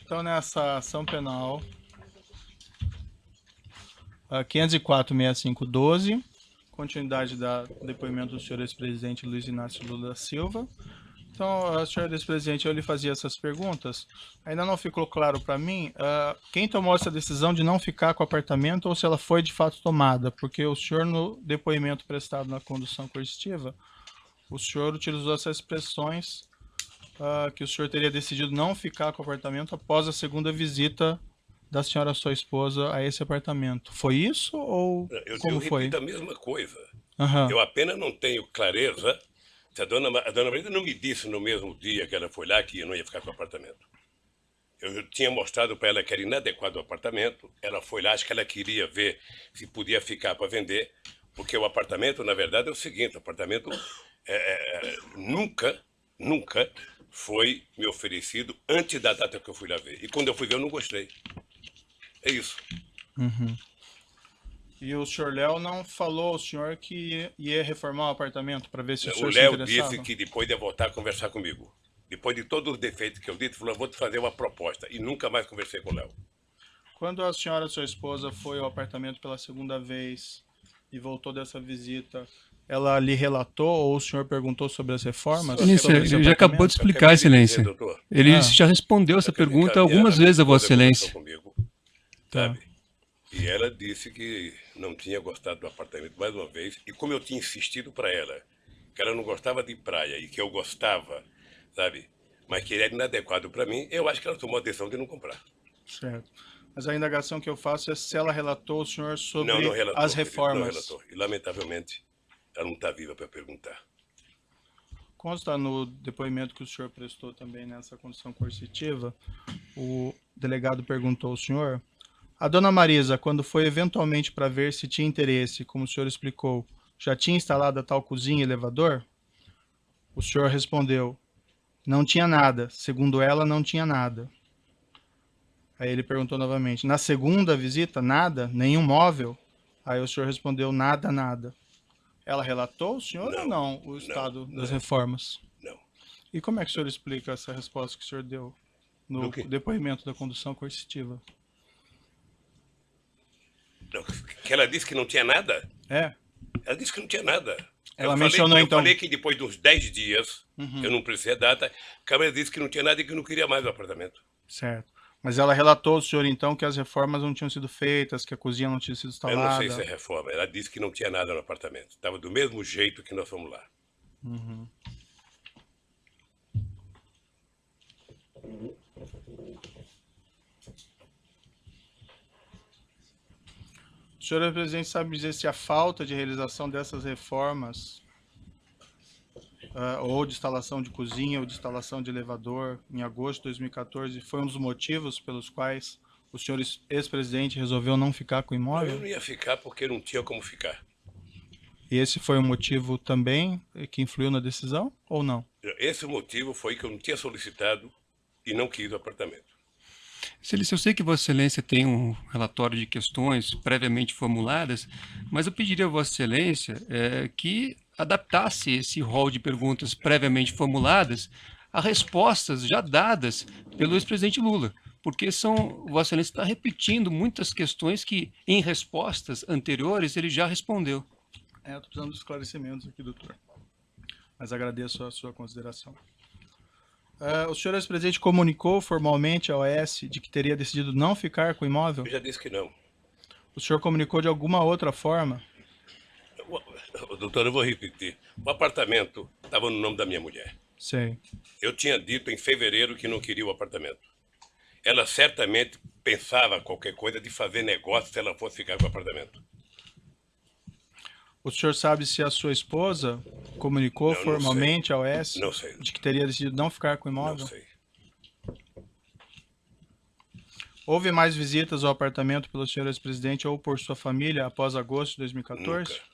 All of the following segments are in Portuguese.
Então, nessa ação penal 504.6512, continuidade do depoimento do senhor ex-presidente Luiz Inácio Lula da Silva. Então, senhor ex-presidente, eu lhe fazia essas perguntas. Ainda não ficou claro para mim quem tomou essa decisão de não ficar com o apartamento ou se ela foi de fato tomada, porque o senhor, no depoimento prestado na condução coercitiva, o senhor utilizou essas expressões que o senhor teria decidido não ficar com o apartamento após a segunda visita da senhora, sua esposa, a esse apartamento. Foi isso ou como foi? Eu repito a mesma coisa. Uhum. Eu apenas não tenho clareza se a dona Marisa não me disse no mesmo dia que ela foi lá que eu não ia ficar com o apartamento. Eu tinha mostrado para ela que era inadequado o apartamento. Ela foi lá, acho que ela queria ver se podia ficar para vender, porque o apartamento, na verdade, é o seguinte: o apartamento nunca foi me oferecido antes da data que eu fui lá ver. E quando eu fui ver, eu não gostei. É isso. Uhum. E o senhor Léo não falou ao senhor que ia reformar o apartamento para ver se o senhor se interessava? O Léo disse que depois ia voltar a conversar comigo. Depois de todos os defeitos que eu disse, falou: vou te fazer uma proposta. E nunca mais conversei com o Léo. Quando a senhora, sua esposa, foi ao apartamento pela segunda vez e voltou dessa visita, ela lhe relatou ou o senhor perguntou sobre as reformas? Excelência, ele já acabou de explicar, Excelência. Ele já respondeu essa pergunta algumas vezes a Vossa Excelência. Comigo, tá. Sabe? E ela disse que não tinha gostado do apartamento mais uma vez. E como eu tinha insistido para ela que ela não gostava de praia e que eu gostava, sabe? Mas que ele era inadequado para mim, eu acho que ela tomou a decisão de não comprar. Certo. Mas a indagação que eu faço é se ela relatou ao senhor sobre não relatou, as reformas. Não relatou. E, lamentavelmente, ela não está viva para perguntar. Consta no depoimento que o senhor prestou também nessa condição coercitiva, o delegado perguntou ao senhor: a dona Marisa, quando foi eventualmente para ver se tinha interesse, como o senhor explicou, já tinha instalado a tal cozinha e elevador? O senhor respondeu: não tinha nada. Segundo ela, não tinha nada. Aí ele perguntou novamente: na segunda visita, nada? Nenhum móvel? Aí o senhor respondeu: nada, nada. Ela relatou ao senhor ou não o estado das reformas? Não. E como é que o senhor explica essa resposta que o senhor deu no depoimento da condução coercitiva? Que ela disse que não tinha nada? É. Ela disse que não tinha nada. Ela mencionou então... Eu falei que depois dos 10 dias, eu não precisei a data, a Câmara disse que não tinha nada e que não queria mais o apartamento. Certo. Mas ela relatou ao senhor então que as reformas não tinham sido feitas, que a cozinha não tinha sido instalada? Eu não sei se é reforma. Ela disse que não tinha nada no apartamento. Estava do mesmo jeito que nós fomos lá. Uhum. O senhor presidente sabe dizer se a falta de realização dessas reformas ou de instalação de cozinha ou de instalação de elevador em agosto de 2014 foi um dos motivos pelos quais o senhor ex-presidente resolveu não ficar com o imóvel? Eu não ia ficar porque não tinha como ficar. E esse foi um motivo também que influiu na decisão ou não? Esse motivo foi que eu não tinha solicitado e não quis o apartamento. Excelência, eu sei que Vossa Excelência tem um relatório de questões previamente formuladas, mas eu pediria a Vossa Excelência que adaptasse esse rol de perguntas previamente formuladas a respostas já dadas pelo ex-presidente Lula, porque Vossa Excelência está repetindo muitas questões que, em respostas anteriores, ele já respondeu. Eu estou precisando de esclarecimentos aqui, doutor, mas agradeço a sua consideração. O senhor ex-presidente comunicou formalmente ao OAS de que teria decidido não ficar com o imóvel? Eu já disse que não. O senhor comunicou de alguma outra forma? Doutor, eu vou repetir. O apartamento estava no nome da minha mulher. Sei. Eu tinha dito em fevereiro que não queria o apartamento. Ela certamente pensava qualquer coisa de fazer negócio se ela fosse ficar com o apartamento. O senhor sabe se a sua esposa comunicou formalmente ao OAS de que teria decidido não ficar com o imóvel? Não sei. Houve mais visitas ao apartamento pelo senhor ex-presidente ou por sua família após agosto de 2014? Nunca.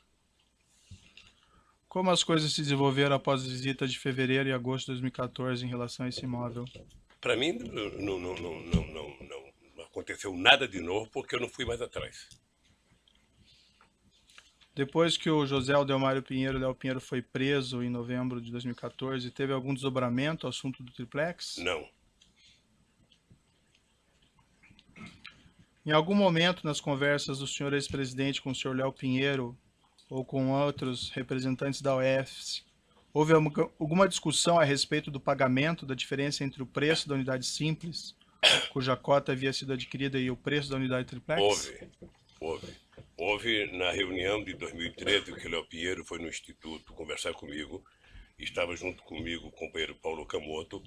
Como as coisas se desenvolveram após as visitas de fevereiro e agosto de 2014 em relação a esse imóvel? Para mim, não aconteceu nada de novo porque eu não fui mais atrás. Depois que o José Aldelmário Pinheiro, Léo Pinheiro, foi preso em novembro de 2014, teve algum desdobramento ao assunto do triplex? Não. Em algum momento nas conversas do senhor ex-presidente com o senhor Léo Pinheiro ou com outros representantes da OES, houve alguma discussão a respeito do pagamento da diferença entre o preço da unidade simples, cuja cota havia sido adquirida, e o preço da unidade triplex? Houve na reunião de 2013 que o Léo Pinheiro foi no Instituto conversar comigo, estava junto comigo o companheiro Paulo Camoto,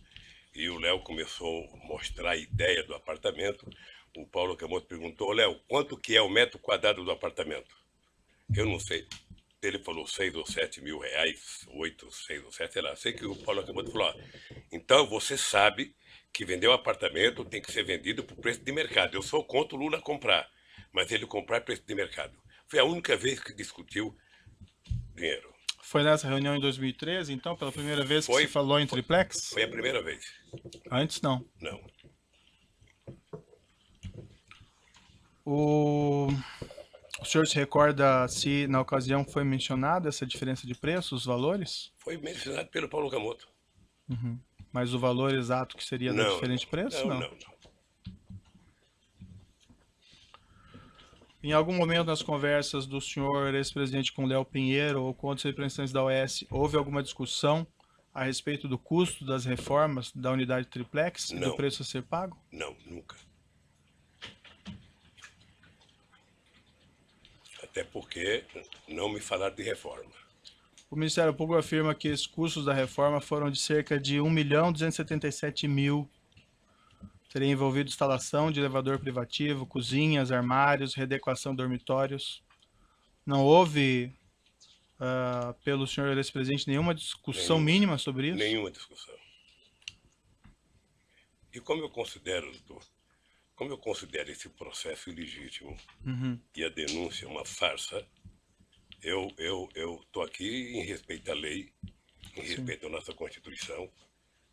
e o Léo começou a mostrar a ideia do apartamento. O Paulo Camoto perguntou: Léo, quanto que é o metro quadrado do apartamento? Eu não sei. Ele falou 6 ou 7 mil reais, 8, 6 ou 7, sei lá. Sei que o Paulo Camoto falou: então você sabe que vender um apartamento tem que ser vendido por preço de mercado. Eu sou contra o Lula comprar, mas ele comprar preço de mercado. Foi a única vez que discutiu dinheiro. Foi nessa reunião em 2013, então, pela primeira vez que se falou em triplex? Foi a primeira vez. Antes não? Não. O senhor se recorda se na ocasião foi mencionada essa diferença de preço, os valores? Foi mencionado pelo Paulo Camoto. Uhum. Mas o valor exato que seria da diferente preço? Não. Em algum momento nas conversas do senhor ex-presidente com Léo Pinheiro ou com outros representantes da OES, houve alguma discussão a respeito do custo das reformas da unidade triplex e do preço a ser pago? Não, nunca. Até porque não me falaram de reforma. O Ministério Público afirma que os custos da reforma foram de cerca de 1.277.000. Teria envolvido instalação de elevador privativo, cozinhas, armários, readequação de dormitórios. Não houve, pelo senhor ex-presidente, nenhuma discussão mínima sobre isso? Nenhuma discussão. E como eu considero esse processo ilegítimo e a denúncia uma farsa, eu estou aqui em respeito à lei, em respeito à nossa Constituição,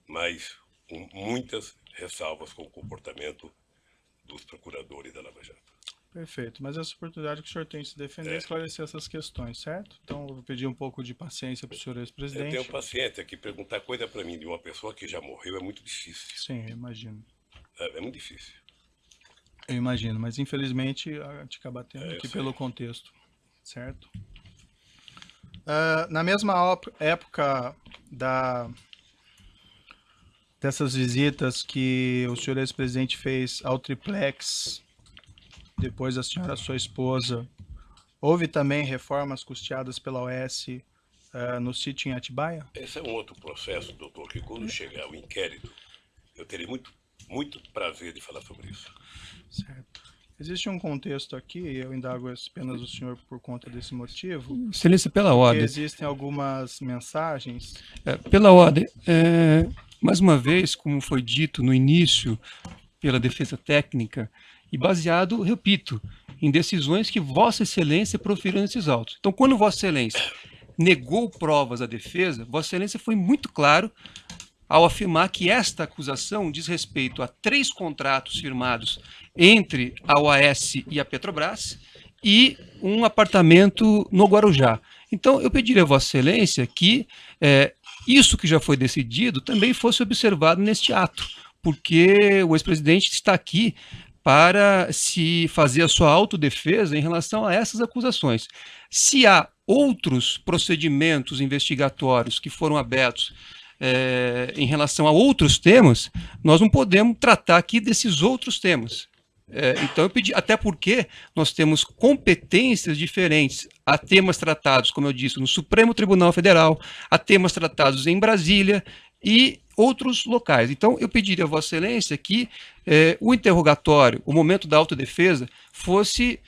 mas com muitas ressalvas com o comportamento dos procuradores da Lava Jato. Perfeito, mas essa oportunidade que o senhor tem de se defender e esclarecer essas questões, certo? Então, eu vou pedir um pouco de paciência para o senhor ex-presidente. Eu tenho paciência, que perguntar coisa para mim de uma pessoa que já morreu é muito difícil. Sim, eu imagino. É muito difícil. Eu imagino, mas infelizmente a gente acaba tendo aqui pelo contexto, certo? Na mesma época dessas visitas que o senhor ex-presidente fez ao triplex, depois da senhora, sua esposa, houve também reformas custeadas pela OES no sítio em Atibaia? Esse é um outro processo, doutor, que quando chegar o inquérito, eu terei muito prazer de falar sobre isso. Certo. Existe um contexto aqui, e eu indago apenas o senhor por conta desse motivo. Excelência, pela ordem. Existem algumas mensagens. Pela ordem, mais uma vez, como foi dito no início pela defesa técnica, e baseado, repito, em decisões que Vossa Excelência proferiu nesses autos. Então, quando Vossa Excelência negou provas à defesa, Vossa Excelência foi muito claro ao afirmar que esta acusação diz respeito a 3 contratos firmados entre a OAS e a Petrobras e um apartamento no Guarujá. Então, eu pediria a Vossa Excelência que isso que já foi decidido também fosse observado neste ato, porque o ex-presidente está aqui para se fazer a sua autodefesa em relação a essas acusações. Se há outros procedimentos investigatórios que foram abertos em relação a outros temas, nós não podemos tratar aqui desses outros temas. Então eu pedi, até porque nós temos competências diferentes. Há temas tratados, como eu disse, no Supremo Tribunal Federal, há temas tratados em Brasília e outros locais. Então eu pediria a Vossa Excelência que o interrogatório, o momento da autodefesa, fosse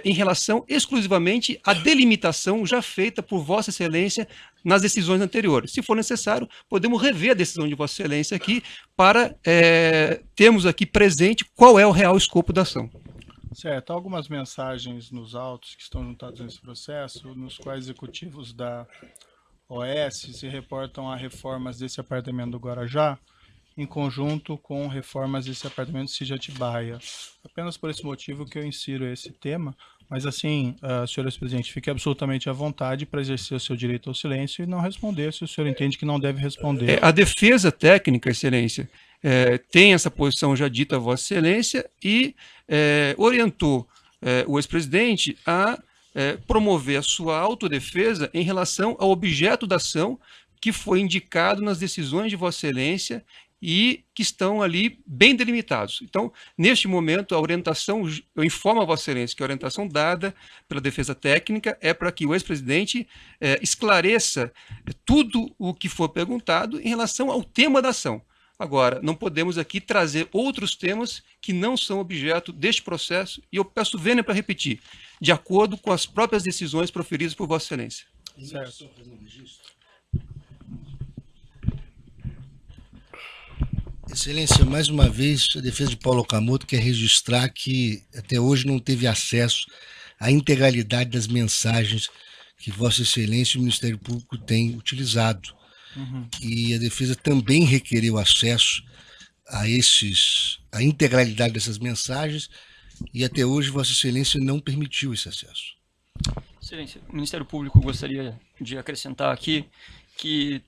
em relação exclusivamente à delimitação já feita por Vossa Excelência nas decisões anteriores. Se for necessário, podemos rever a decisão de Vossa Excelência aqui para termos aqui presente qual é o real escopo da ação. Certo. Há algumas mensagens nos autos que estão juntados nesse processo, nos quais executivos da OAS se reportam a reformas desse apartamento do Guarujá, em conjunto com reformas desse apartamento de Atibaia. Apenas por esse motivo que eu insiro esse tema, Mas assim, senhor presidente, fique absolutamente à vontade para exercer o seu direito ao silêncio e não responder se o senhor entende que não deve responder. A defesa técnica, Excelência, tem essa posição já dita a Vossa Excelência e orientou o ex-presidente a promover a sua autodefesa em relação ao objeto da ação que foi indicado nas decisões de Vossa Excelência e que estão ali bem delimitados. Então, neste momento, a orientação, eu informo a Vossa Excelência que a orientação dada pela defesa técnica é para que o ex-presidente esclareça tudo o que for perguntado em relação ao tema da ação. Agora, não podemos aqui trazer outros temas que não são objeto deste processo, e eu peço vênia para repetir, de acordo com as próprias decisões proferidas por Vossa Excelência. Certo. Excelência, mais uma vez, a defesa de Paulo Okamoto quer registrar que até hoje não teve acesso à integralidade das mensagens que Vossa Excelência e o Ministério Público têm utilizado. E a defesa também requereu acesso a integralidade dessas mensagens e até hoje Vossa Excelência não permitiu esse acesso. Excelência, o Ministério Público gostaria de acrescentar aqui que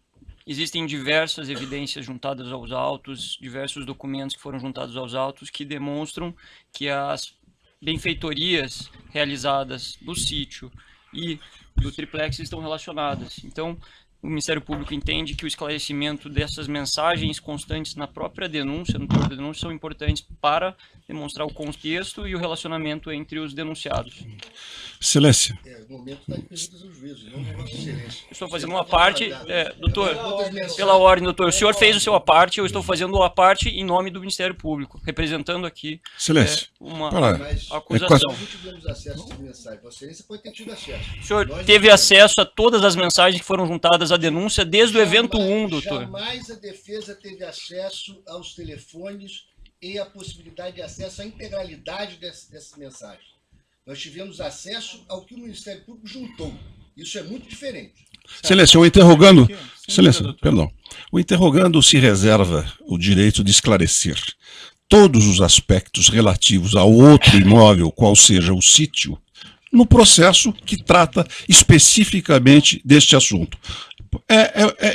existem diversas evidências juntadas aos autos, diversos documentos que foram juntados aos autos que demonstram que as benfeitorias realizadas no sítio e do triplex estão relacionadas. Então, o Ministério Público entende que o esclarecimento dessas mensagens constantes na própria denúncia, no teor da denúncia, são importantes para demonstrar o contexto e o relacionamento entre os denunciados. Excelência. O momento está em perguntas aos juízes, não Vossa Excelência. Eu estou fazendo uma parte, doutor, pela ordem, doutor, o senhor fez o seu parte, eu estou fazendo a parte em nome do Ministério Público, representando aqui Excelência. uma Mas acusação. nós não tivemos acesso às mensagens. Vossa Excelência pode ter tido acesso. O senhor teve acesso a todas as mensagens que foram juntadas à denúncia desde o evento 1, doutor. Jamais a defesa teve acesso aos telefones e a possibilidade de acesso à integralidade dessas mensagens. Nós tivemos acesso ao que o Ministério Público juntou. Isso é muito diferente. Excelência, o interrogando. Excelência, perdão. O interrogando se reserva o direito de esclarecer todos os aspectos relativos ao outro imóvel, qual seja o sítio, no processo que trata especificamente deste assunto.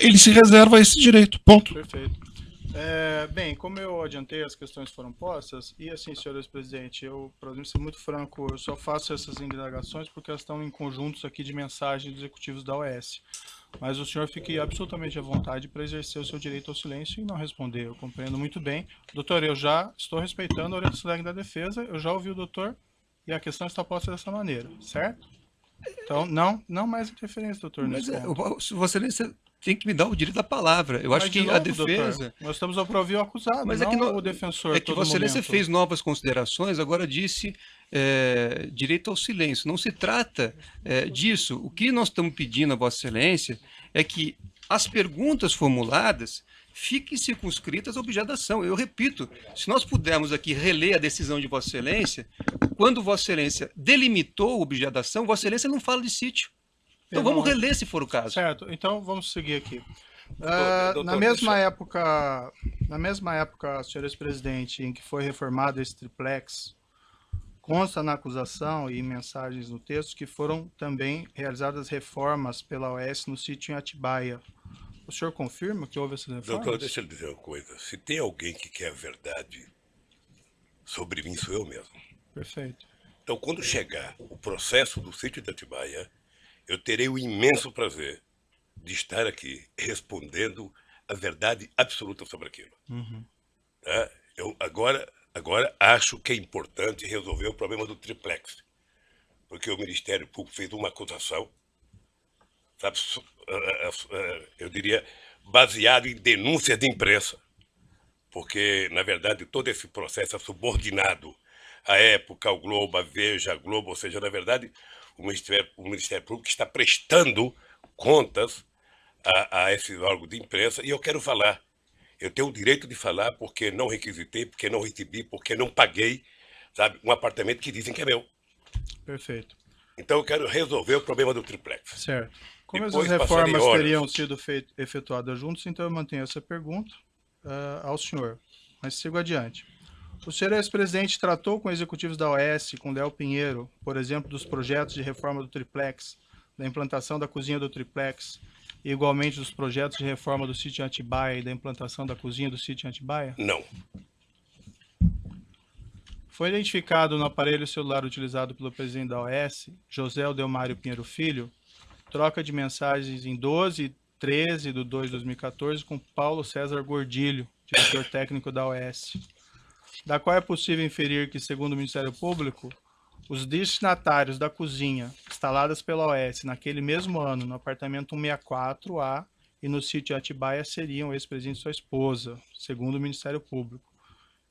Ele se reserva esse direito, ponto. Perfeito. Bem, como eu adiantei, as questões foram postas, e assim, senhores presidente, eu, para ser muito franco, eu só faço essas indagações porque elas estão em conjuntos aqui de mensagens dos executivos da OAS. Mas o senhor fique absolutamente à vontade para exercer o seu direito ao silêncio e não responder. Eu compreendo muito bem. Doutor, eu já estou respeitando a orientação da defesa, eu já ouvi o doutor, e a questão está posta dessa maneira, certo? Então, não mais interferência, doutor. Mas Vossa Excelência tem que me dar o direito da palavra. Eu acho que a defesa... Doutor, nós estamos para ouvir o acusado, mas não o defensor. É que Vossa Excelência fez novas considerações, agora disse direito ao silêncio. Não se trata disso. O que nós estamos pedindo a Vossa Excelência é que as perguntas formuladas fiquem circunscritas ao objeto da ação. Eu repito, se nós pudermos aqui reler a decisão de Vossa Excelência, quando Vossa Excelência delimitou o objeto da ação, Vossa Excelência não fala de sítio. Então vamos reler se for o caso. Certo, então vamos seguir aqui. Doutor, na mesma época, senhores presidente, em que foi reformado esse triplex, consta na acusação e em mensagens no texto que foram também realizadas reformas pela OAS no sítio em Atibaia. O senhor confirma que houve essas reformas? Doutor, deixa eu dizer uma coisa. Se tem alguém que quer a verdade sobre mim, sou eu mesmo. Perfeito. Então, quando chegar o processo do sítio de Atibaia, eu terei o imenso prazer de estar aqui respondendo a verdade absoluta sobre aquilo. Tá? Eu agora acho que é importante resolver o problema do triplex, porque o Ministério Público fez uma acusação, sabe, eu diria, baseado em denúncias de imprensa, porque, na verdade, todo esse processo é subordinado à Época, ao Globo, à Veja, à Globo, ou seja, na verdade, o Ministério Público está prestando contas a esse órgão de imprensa, e eu quero falar. Eu tenho o direito de falar porque não requisitei, porque não recebi, porque não paguei, sabe, um apartamento que dizem que é meu. Perfeito. Então eu quero resolver o problema do triplex. Certo. Como Depois essas reformas passarei horas. teriam sido efetuadas juntos, então eu mantenho essa pergunta ao senhor. Mas sigo adiante. O senhor ex-presidente tratou com executivos da OAS, com Léo Pinheiro, por exemplo, dos projetos de reforma do triplex, da implantação da cozinha do triplex, e igualmente dos projetos de reforma do sítio Atibaia e da implantação da cozinha do sítio Atibaia? Não. Foi identificado no aparelho celular utilizado pelo presidente da OAS, José Odelmário Pinheiro Filho, troca de mensagens em 12 e 13 de 2 de 2014 com Paulo César Gordilho, diretor técnico da OAS, da qual é possível inferir que, segundo o Ministério Público, os destinatários da cozinha instaladas pela OAS naquele mesmo ano no apartamento 164A e no sítio Atibaia seriam o ex-presidente e sua esposa, segundo o Ministério Público.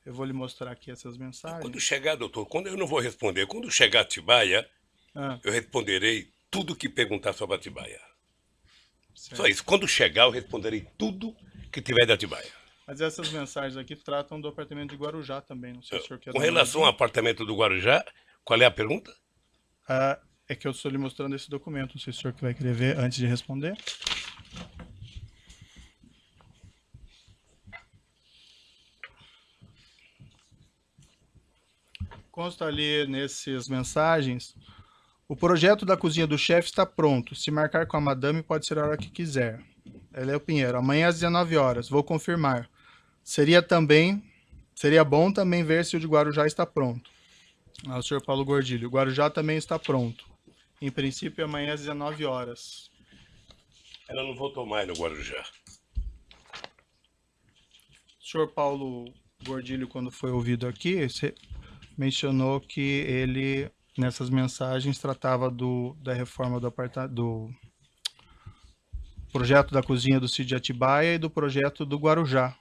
Eu vou lhe mostrar aqui essas mensagens. Quando chegar, doutor, quando eu não vou responder, quando chegar Atibaia, eu responderei tudo que perguntar sobre Atibaia. Certo. Só isso. Quando chegar, eu responderei tudo que tiver de Atibaia. Mas essas mensagens aqui tratam do apartamento de Guarujá também, não sei se o senhor quer Com dar uma relação ao olhadinha. apartamento do Guarujá, qual é a pergunta? É que eu estou lhe mostrando esse documento, não sei se o senhor que vai querer ver antes de responder. Consta ali nessas mensagens: o projeto da cozinha do chefe está pronto. Se marcar com a madame, pode ser a hora que quiser. Léo Pinheiro, amanhã às 19 horas, vou confirmar. Seria bom também ver se o de Guarujá está pronto. O senhor Paulo Gordilho, o Guarujá também está pronto. Em princípio, amanhã às 19 horas. Ela não votou mais no Guarujá. O senhor Paulo Gordilho, quando foi ouvido aqui, mencionou que ele, nessas mensagens, tratava da reforma do projeto da cozinha do sítio de Atibaia e do projeto do Guarujá.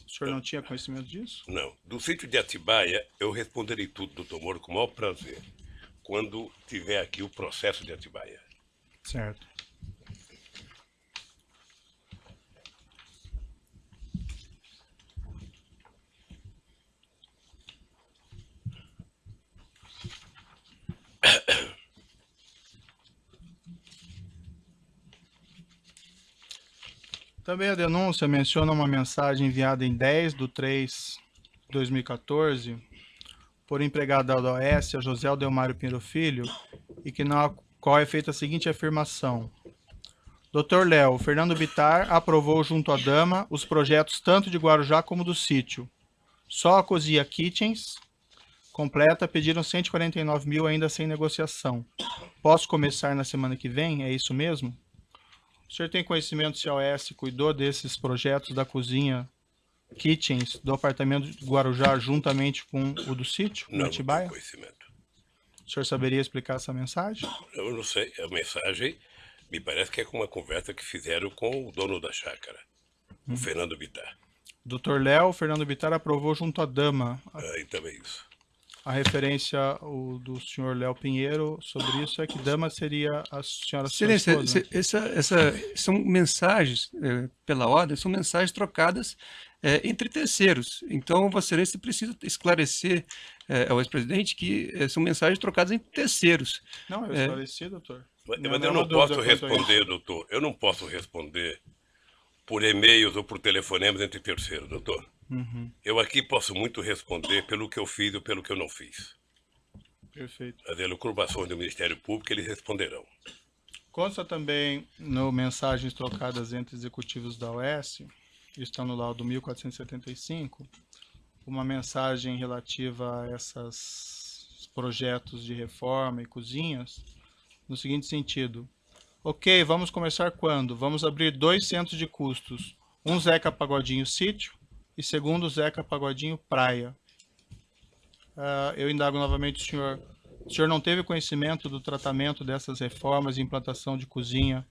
O senhor não tinha conhecimento disso? Não. Do sítio de Atibaia, eu responderei tudo, doutor Moro, com o maior prazer, quando tiver aqui o processo de Atibaia. Certo. Também a denúncia menciona uma mensagem enviada em 10/3/2014 por empregado da OAS, a José Odelmário Pinheiro Filho, e que na qual é feita a seguinte afirmação: Dr. Léo, Fernando Bittar aprovou junto à dama os projetos tanto de Guarujá como do sítio. Só a cozinha Kitchens completa pediram 149 mil ainda sem negociação. Posso começar na semana que vem? É isso mesmo? O senhor tem conhecimento se a OAS cuidou desses projetos da cozinha Kitchens do apartamento de Guarujá juntamente com o do sítio, no Não Atibaia? tenho conhecimento. O senhor saberia explicar essa mensagem? Eu não sei. A mensagem me parece que é com uma conversa que fizeram com o dono da chácara, o Fernando Bittar. Dr. Léo, Fernando Bittar aprovou junto à dama. E também isso. A referência do senhor Léo Pinheiro sobre isso é que dama seria a senhora sua Excelência, esposa, né? são mensagens, pela ordem, são mensagens trocadas entre terceiros. Então, Vossa Excelência precisa esclarecer ao ex-presidente que são mensagens trocadas entre terceiros. Não, eu esclareci, doutor. Mas eu não posso responder, doutor. Eu não posso responder por e-mails ou por telefonemas entre terceiros, doutor. Eu aqui posso muito responder pelo que eu fiz ou pelo que eu não fiz. Perfeito. As elucubrações do Ministério Público, eles responderão. Consta também no mensagens trocadas entre executivos da OAS, está no laudo 1475, uma mensagem relativa a esses projetos de reforma e cozinhas, no seguinte sentido: ok, vamos começar quando? Vamos abrir 2 centros de custos, um Zeca Pagodinho Sítio e segundo Zeca Pagodinho Praia. Eu indago novamente o senhor não teve conhecimento do tratamento dessas reformas e implantação de cozinha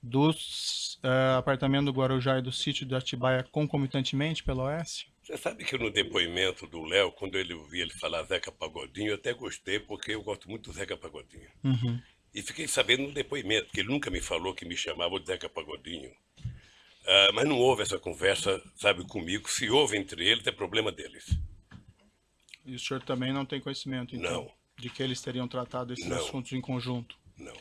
dos apartamentos do Guarujá e do sítio de Atibaia concomitantemente pela OAS? Você sabe que no depoimento do Léo, quando eu ouvi ele falar Zeca Pagodinho, eu até gostei, porque eu gosto muito do Zeca Pagodinho. E fiquei sabendo no depoimento, que ele nunca me falou que me chamava de Zeca Pagodinho. Mas não houve essa conversa, sabe, comigo. Se houve entre eles, é problema deles. E o senhor também não tem conhecimento, então, Não. de que eles teriam tratado esses Não. assuntos em conjunto? Não.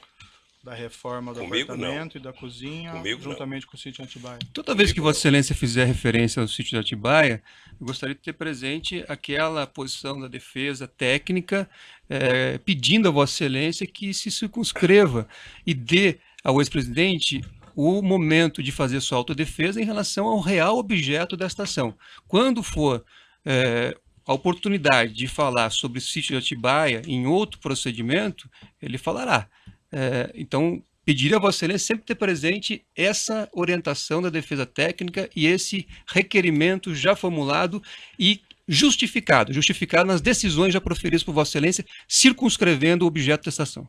da reforma do Comigo, apartamento e da cozinha, Comigo, juntamente com o sítio Atibaia. Toda vez que Vossa Excelência fizer referência ao sítio de Atibaia, eu gostaria de ter presente aquela posição da defesa técnica, pedindo a Vossa Excelência que se circunscreva e dê ao ex-presidente o momento de fazer sua autodefesa em relação ao real objeto desta ação. Quando for a oportunidade de falar sobre o sítio de Atibaia em outro procedimento, ele falará. Então, pediria a Vossa Excelência sempre ter presente essa orientação da defesa técnica e esse requerimento já formulado e justificado nas decisões já proferidas por Vossa Excelência, circunscrevendo o objeto dessa ação.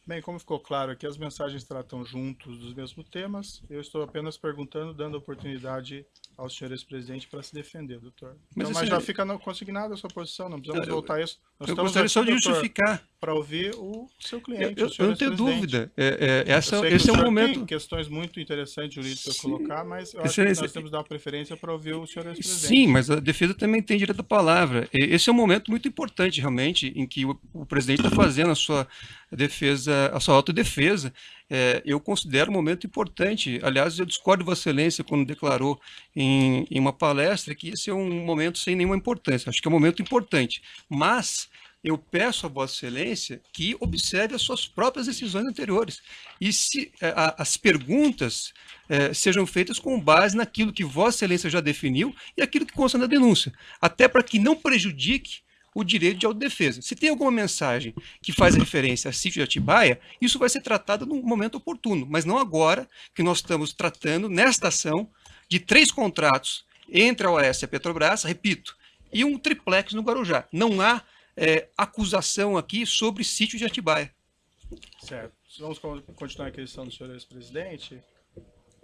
Bem, como ficou claro aqui, as mensagens tratam juntos dos mesmos temas. Eu estou apenas perguntando, dando oportunidade ao senhor ex-presidente para se defender, doutor. Mas já fica consignada a sua posição, não precisamos voltar a isso. Eu gostaria só de justificar. Para ouvir o seu cliente, eu não tenho dúvida. Esse é um momento... Tem questões muito interessantes jurídicas para colocar, mas eu acho que nós temos que dar preferência para ouvir o senhor ex-presidente. Sim, mas a defesa também tem direito à palavra. Esse é um momento muito importante, realmente, em que o presidente está fazendo a sua defesa, a sua autodefesa. Eu considero um momento importante. Aliás, eu discordo de Vossa Excelência quando declarou em uma palestra que esse é um momento sem nenhuma importância. Acho que é um momento importante. Mas eu peço a Vossa Excelência que observe as suas próprias decisões anteriores. E se as perguntas sejam feitas com base naquilo que Vossa Excelência já definiu e aquilo que consta na denúncia. Até para que não prejudique o direito de autodefesa. Se tem alguma mensagem que faz referência a sítio de Atibaia, isso vai ser tratado num momento oportuno, mas não agora que nós estamos tratando, nesta ação, de 3 contratos entre a OAS e a Petrobras, repito, e um triplex no Guarujá. Não há acusação aqui sobre sítio de Atibaia. Certo. Vamos continuar a questão do senhor ex-presidente.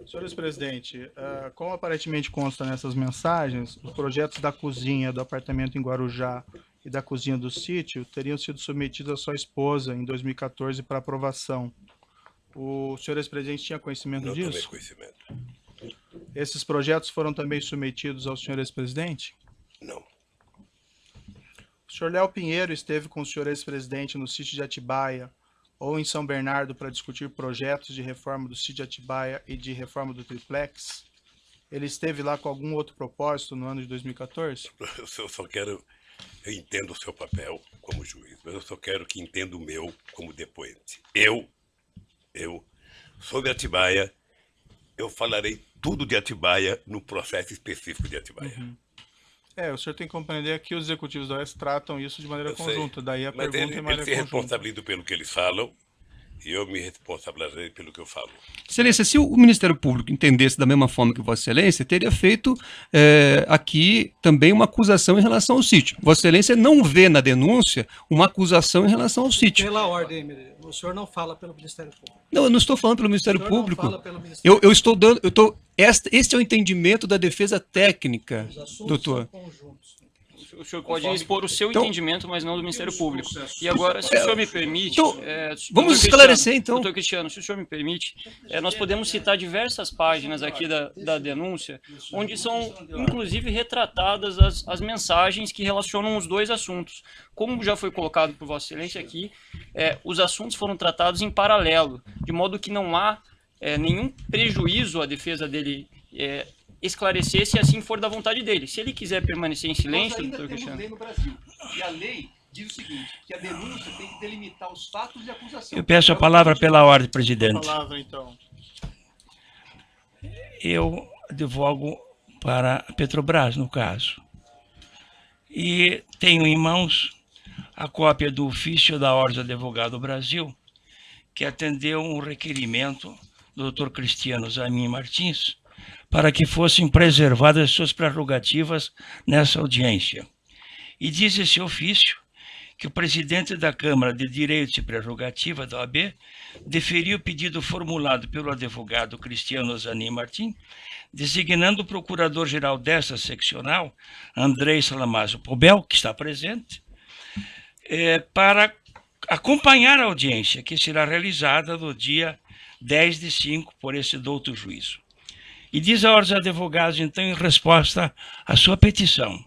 Senhor ex-presidente, como aparentemente consta nessas mensagens, os projetos da cozinha do apartamento em Guarujá e da cozinha do sítio teriam sido submetidos à sua esposa em 2014 para aprovação. O senhor ex-presidente tinha conhecimento disso? Não tomei conhecimento. Esses projetos foram também submetidos ao senhor ex-presidente? Não. O senhor Léo Pinheiro esteve com o senhor ex-presidente no sítio de Atibaia ou em São Bernardo para discutir projetos de reforma do sítio de Atibaia e de reforma do triplex? Ele esteve lá com algum outro propósito no ano de 2014? Eu só quero... Eu entendo o seu papel como juiz, mas eu só quero que entenda o meu como depoente. Eu, sobre Atibaia, eu falarei tudo de Atibaia no processo específico de Atibaia. Uhum. O senhor tem que compreender que os executivos da OAS tratam isso de maneira conjunta. Daí a pergunta é maneira eles se responsabilizam pelo que eles falam e eu me responsabilizei pelo que eu falo. Excelência, se o Ministério Público entendesse da mesma forma que Vossa Excelência, teria feito aqui também uma acusação em relação ao sítio. Vossa Excelência não vê na denúncia uma acusação em relação ao sítio. Pela ordem, o senhor não fala pelo Ministério Público. Não, eu não estou falando pelo Ministério Público. Não fala pelo Ministério Eu estou dando... Este é o entendimento da defesa técnica, doutor. São conjuntos. O senhor pode expor o seu entendimento, mas não do Ministério Público. E agora, se o senhor me permite... vamos esclarecer, então. Doutor Cristiano, se o senhor me permite, nós podemos citar diversas páginas aqui da denúncia, onde são, inclusive, retratadas as mensagens que relacionam os dois assuntos. Como já foi colocado por Vossa Excelência aqui, os assuntos foram tratados em paralelo, de modo que não há nenhum prejuízo à defesa dele esclarecer se assim for da vontade dele. Se ele quiser permanecer em silêncio, doutor Cristiano... Nós ainda temos lei no Brasil, e a lei diz o seguinte, que a denúncia tem que delimitar os fatos de acusação. Eu peço a palavra pela ordem, presidente. A palavra, então. Eu advogo para a Petrobras, no caso. E tenho em mãos a cópia do ofício da Ordem do Advogado Brasil, que atendeu um requerimento do Dr. Cristiano Zamin Martins, para que fossem preservadas suas prerrogativas nessa audiência. E diz esse ofício que o presidente da Câmara de Direitos e Prerrogativa da OAB deferiu o pedido formulado pelo advogado Cristiano Zanin Martins, designando o procurador-geral dessa seccional, Andrei Salamazo Pobel, que está presente, para acompanhar a audiência, que será realizada no dia 10/5 por esse douto juízo. E diz a Ordem dos Advogados, então, em resposta à sua petição: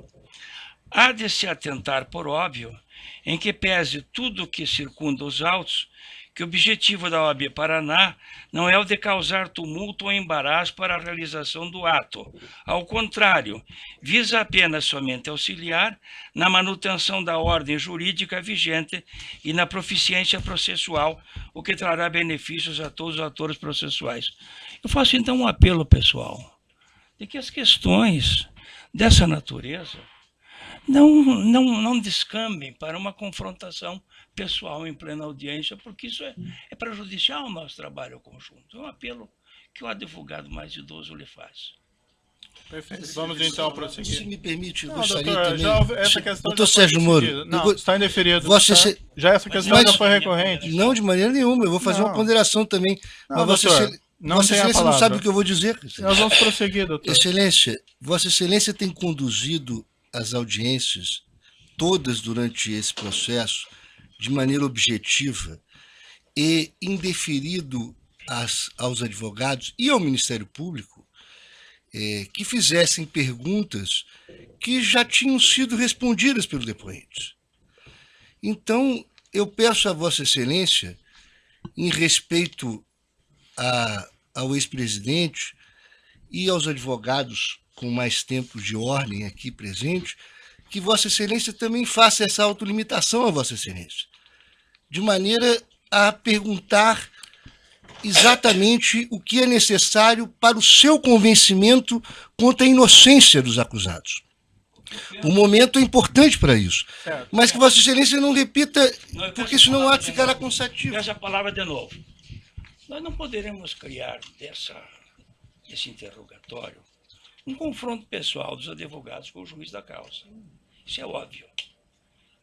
há de se atentar, por óbvio, em que pese tudo o que circunda os autos, que o objetivo da OAB Paraná não é o de causar tumulto ou embaraço para a realização do ato. Ao contrário, visa apenas somente auxiliar na manutenção da ordem jurídica vigente e na proficiência processual, o que trará benefícios a todos os atores processuais. Eu faço então um apelo, pessoal, de que as questões dessa natureza não descambem para uma confrontação pessoal em plena audiência, porque isso é prejudicial ao nosso trabalho conjunto. É um apelo que o advogado mais idoso lhe faz. Perfeito. Vamos então prosseguir. Se me permite, eu Não, gostaria doutor, também... essa questão Doutor já foi Sérgio Moro, decidida. Não, está indeferido. Vossa tá? Excelência- Já essa questão Mas- já foi recorrente. Não, de maneira nenhuma. Eu vou fazer uma Não. ponderação também. Não, Mas Vossa doutor, Excelência, não Vossa tem a Excelência não palavra. sabe o que eu vou dizer. Nós vamos prosseguir, doutor. Excelência, Vossa Excelência tem conduzido as audiências todas durante esse processo de maneira objetiva e indeferido aos advogados e ao Ministério Público que fizessem perguntas que já tinham sido respondidas pelo depoente. Então, eu peço a Vossa Excelência, em respeito ao ex-presidente e aos advogados com mais tempo de ordem aqui presentes, que Vossa Excelência também faça essa autolimitação a Vossa Excelência, de maneira a perguntar exatamente o que é necessário para o seu convencimento quanto à inocência dos acusados. O momento é importante para isso. Certo. Mas que Vossa Excelência não repita, porque senão o ato ficará cansativo. Essa palavra de novo. Nós não poderemos criar desse interrogatório um confronto pessoal dos advogados com o juiz da causa. Isso é óbvio.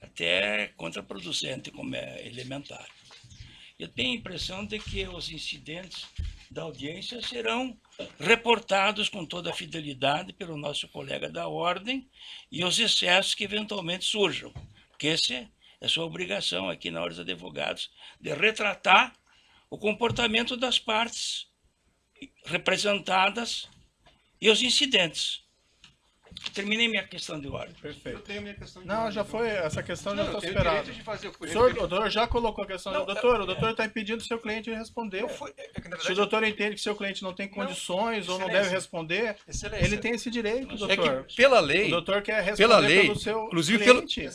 Até contraproducente, como é elementar. Eu tenho a impressão de que os incidentes da audiência serão reportados com toda a fidelidade pelo nosso colega da ordem e os excessos que eventualmente surjam. Porque essa é a sua obrigação aqui na Ordem dos Advogados, de retratar o comportamento das partes representadas e os incidentes. Terminei minha questão de ordem. Perfeito. Eu tenho minha questão de Não, ordem. já foi, essa questão já Não, está eu tenho superada. direito de fazer O senhor, doutor, já colocou a questão Não, do doutor. O doutor está impedindo o seu cliente de responder. Não foi, é que, na Se o verdade, doutor entende que seu cliente não tem condições ou não Excelência. deve responder, Excelência. ele tem esse direito, é doutor. que pela O lei, doutor quer responder pela lei, pelo seu inclusive cliente.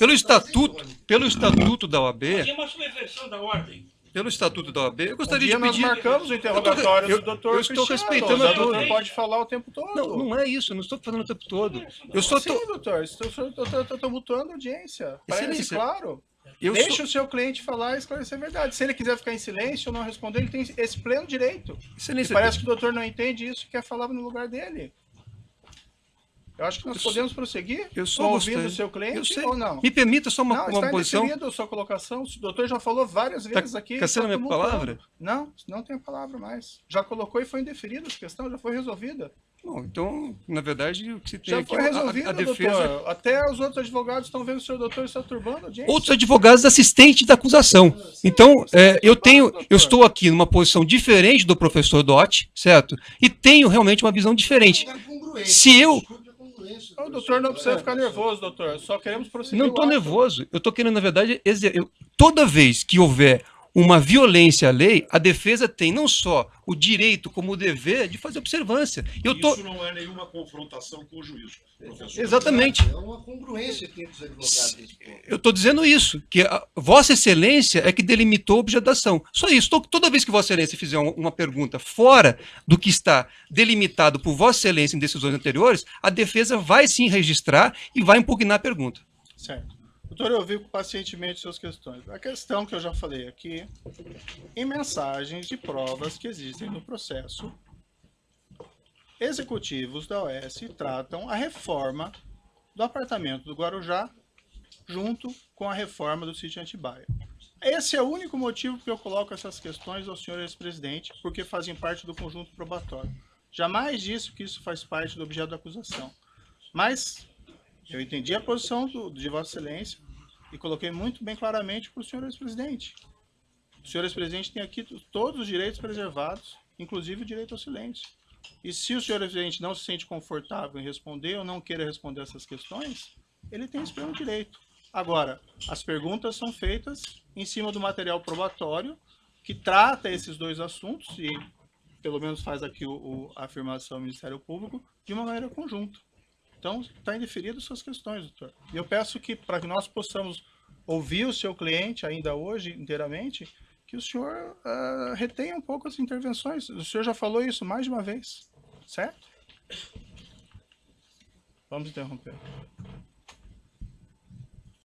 pelo estatuto da OAB, Mas é uma subversão da ordem. pelo estatuto da OAB, eu Um gostaria dia de nós pedir. marcamos o interrogatório eu- do doutor eu estou Cristiano. respeitando O a doutor tua- pode falar o tempo todo. Não, não é isso, eu não estou falando o tempo todo. Eu só Sim, tô, doutor, estou tumultuando a audiência. Parece Excelência, claro. eu Deixe sou- o seu cliente falar e esclarecer a verdade. Se ele quiser ficar em silêncio ou não responder, ele tem esse pleno direito. E Excelência, parece que o doutor não entende isso e quer falar no lugar dele. Eu acho que nós podemos prosseguir eu só ouvindo gostaria- o seu eu cliente sei. ou não. Me permita só Não, uma está posição. indeferido a sua colocação. O doutor já falou várias vezes aqui. caçando está minha tumultuando. palavra? Não tem a palavra mais. Já colocou e foi indeferida essa questão, já foi resolvida. Bom, então, na verdade, o que se tem Já aqui foi resolvido, a defesa. doutor. Até os outros advogados estão vendo o seu doutor está turbando a audiência. Outros advogados assistentes da acusação. Então, eu estou aqui numa posição diferente do professor Dotti, certo? E tenho realmente uma visão diferente. Se eu O doutor não precisa ficar nervoso, doutor. Só queremos prosseguir. não o estou ato. nervoso, eu estou querendo, na verdade, toda vez que houver uma violência à lei, a defesa tem não só o direito, como o dever de fazer observância. Isso não é nenhuma confrontação com o juiz, professor. Exatamente. É uma congruência entre os advogados. Eu estou dizendo isso, que a Vossa Excelência é que delimitou a objeto da ação. Só isso. Toda vez que Vossa Excelência fizer uma pergunta fora do que está delimitado por Vossa Excelência em decisões anteriores, a defesa vai sim registrar e vai impugnar a pergunta. Certo. Doutor, eu ouvi pacientemente suas questões. A questão que eu já falei aqui, em mensagens de provas que existem no processo, executivos da OAS tratam a reforma do apartamento do Guarujá junto com a reforma do sítio Atibaia. Esse é o único motivo que eu coloco essas questões ao senhor ex-presidente, porque fazem parte do conjunto probatório. Jamais disse que isso faz parte do objeto da acusação. Mas eu entendi a posição de Vossa Excelência e coloquei muito bem claramente para o senhor ex-presidente. O senhor ex-presidente tem aqui todos os direitos preservados, inclusive o direito ao silêncio. E se o senhor ex-presidente não se sente confortável em responder ou não queira responder essas questões, ele tem esse pleno direito. Agora, as perguntas são feitas em cima do material probatório que trata esses dois assuntos e, pelo menos, faz aqui a afirmação do Ministério Público de uma maneira conjunta. Então, está indeferido suas questões, doutor. E eu peço que, para que nós possamos ouvir o seu cliente ainda hoje inteiramente, que o senhor retenha um pouco as intervenções. O senhor já falou isso mais de uma vez, certo? Vamos interromper.